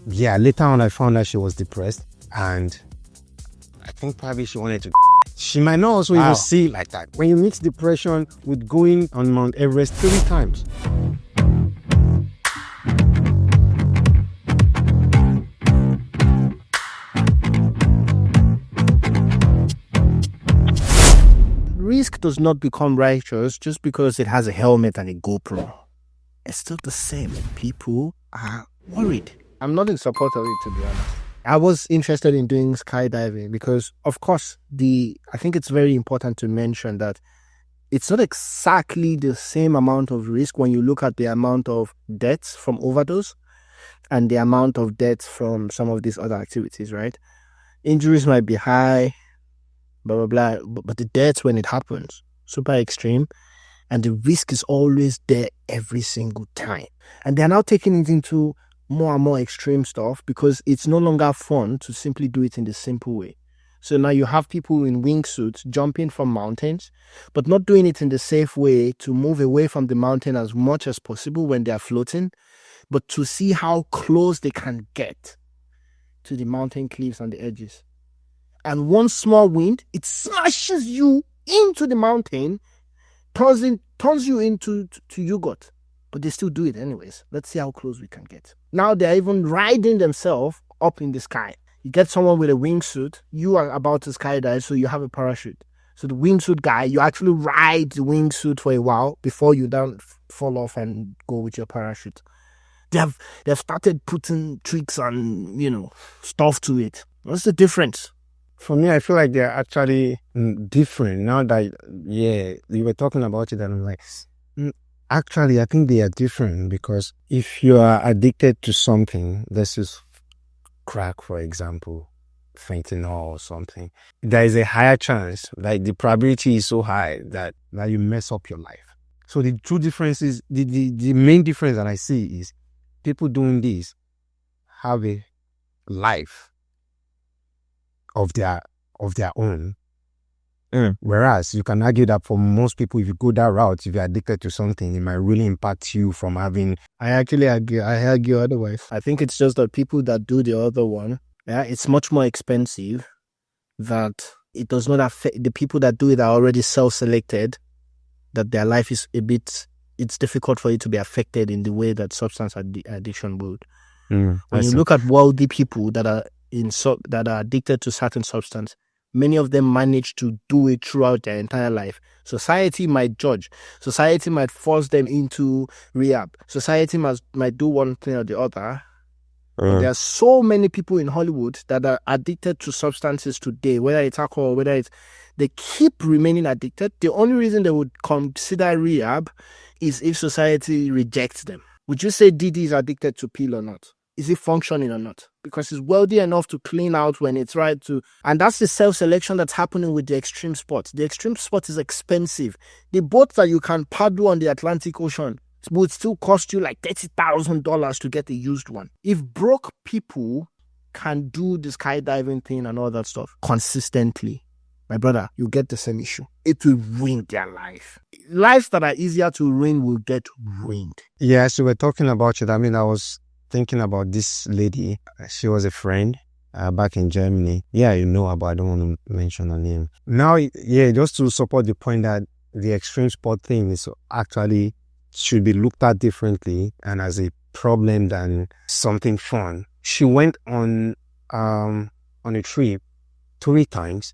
Yeah, later on I found out she was depressed, and I think probably she wanted to. She might not also even see it like that. When you mix depression with going on Mount Everest 3 times. Risk does not become righteous just because it has a helmet and a GoPro. It's still the same. People are worried. I'm not in support of it, to be honest. I was interested in doing skydiving because, of course, I think it's very important to mention that it's not exactly the same amount of risk when you look at the amount of deaths from overdose and the amount of deaths from some of these other activities, right? Injuries might be high, blah, blah, blah, but the deaths when it happens, super extreme, and the risk is always there every single time. And they're now taking it into more and more extreme stuff because it's no longer fun to simply do it in the simple way. So now you have people in wingsuits jumping from mountains, but not doing it in the safe way to move away from the mountain as much as possible when they're floating, but to see how close they can get to the mountain cliffs and the edges. And one small wind, it smashes you into the mountain, turns you into yogurt. But they still do it anyways. Let's see how close we can get. Now they're even riding themselves up in the sky. You get someone with a wingsuit, you are about to skydive, so you have a parachute. So the wingsuit guy, you actually ride the wingsuit for a while before you don't fall off and go with your parachute. They've started putting tricks and, stuff to it. What's the difference? For me, I feel like they're actually different. Now that, you were talking about it, and I'm like, actually, I think they are different because if you are addicted to something, let's just crack, for example, fentanyl or something, there is a higher chance, like the probability is so high that you mess up your life. So the true difference is, the main difference that I see is people doing this have a life of their own. Whereas you can argue that for most people, if you go that route, if you're addicted to something, it might really impact you from having... I actually argue. I argue otherwise. I think it's just that people that do the other one, it's much more expensive, that it does not affect the people that do it are already self-selected, that their life is it's difficult for it to be affected in the way that substance addiction would. When you look at wealthy people that are addicted to certain substance, many of them manage to do it throughout their entire life. Society might judge. Society might force them into rehab. Society might do one thing or the other. But there are so many people in Hollywood that are addicted to substances today, whether it's alcohol, they keep remaining addicted. The only reason they would consider rehab is if society rejects them. Would you say Didi is addicted to pill or not? Is he functioning or not? Because he's wealthy enough to clean out when it's right to... And that's the self-selection that's happening with the extreme sport. The extreme sport is expensive. The boat that you can paddle on the Atlantic Ocean would still cost you like $30,000 to get a used one. If broke people can do the skydiving thing and all that stuff consistently, my brother, you get the same issue. It will ruin their life. Lives that are easier to ruin will get ruined. Yeah, so we're talking about it. I mean, I was thinking about this lady. She was a friend back in Germany. Yeah, you know her, but I don't want to mention her name. Now, just to support the point that the extreme sport thing is actually should be looked at differently and as a problem than something fun. She went on a trip 3 times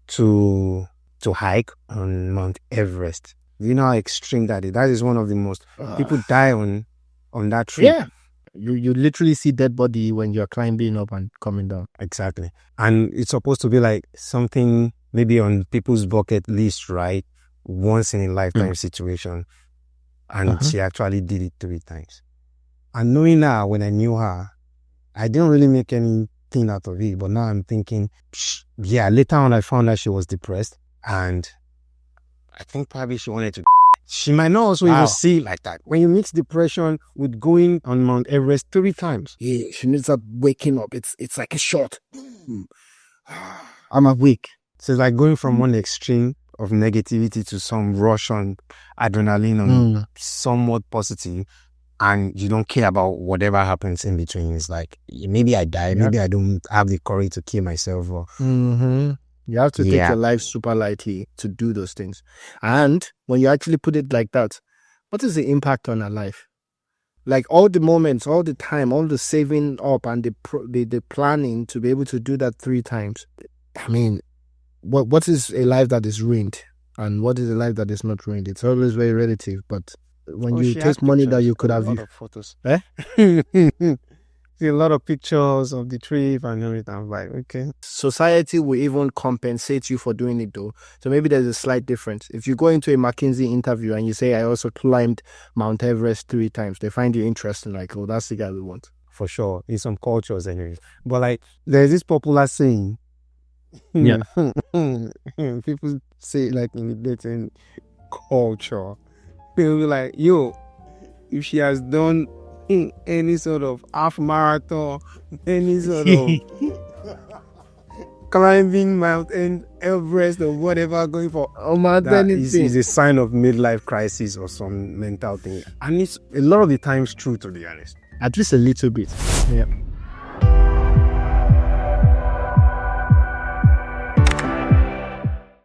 to hike on Mount Everest. You know how extreme that is? That is one of the most... people die on that trip. Yeah. You literally see dead body when you're climbing up and coming down. Exactly. And it's supposed to be like something maybe on people's bucket list, right? Once in a lifetime situation. And she actually did it 3 times. And knowing her, when I knew her, I didn't really make anything out of it. But now I'm thinking, later on I found out she was depressed. And I think probably she wanted to... She might not also even see it like that. When you mix depression with going on Mount Everest 3 times. Yeah, she needs that waking up. It's like a shot. I'm awake. So it's like going from one extreme of negativity to some rush on adrenaline on somewhat positive. and you don't care about whatever happens in between. It's like, maybe I die, maybe I don't have the courage to kill myself. Or you have to take your life super lightly to do those things. And when you actually put it like that, what is the impact on our life? Like all the moments, all the time, all the saving up and the planning to be able to do that 3 times. I mean, what is a life that is ruined? And what is a life that is not ruined? It's always very relative. But when you take money that you could have... A lot of photos. See a lot of pictures of the trip and everything. I'm like, okay. Society will even compensate you for doing it though. So maybe there's a slight difference. If you go into a McKinsey interview and you say, I also climbed Mount Everest 3 times, they find you interesting. Like, oh, that's the guy we want. For sure. In some cultures anyway. But like, there's this popular saying. Yeah. People say like in the dating culture. People be like, yo, if she has done any sort of half marathon, any sort of climbing Mount Everest or whatever, going for that is a sign of midlife crisis or some mental thing. And it's a lot of the times true, to be honest. At least a little bit. Yeah.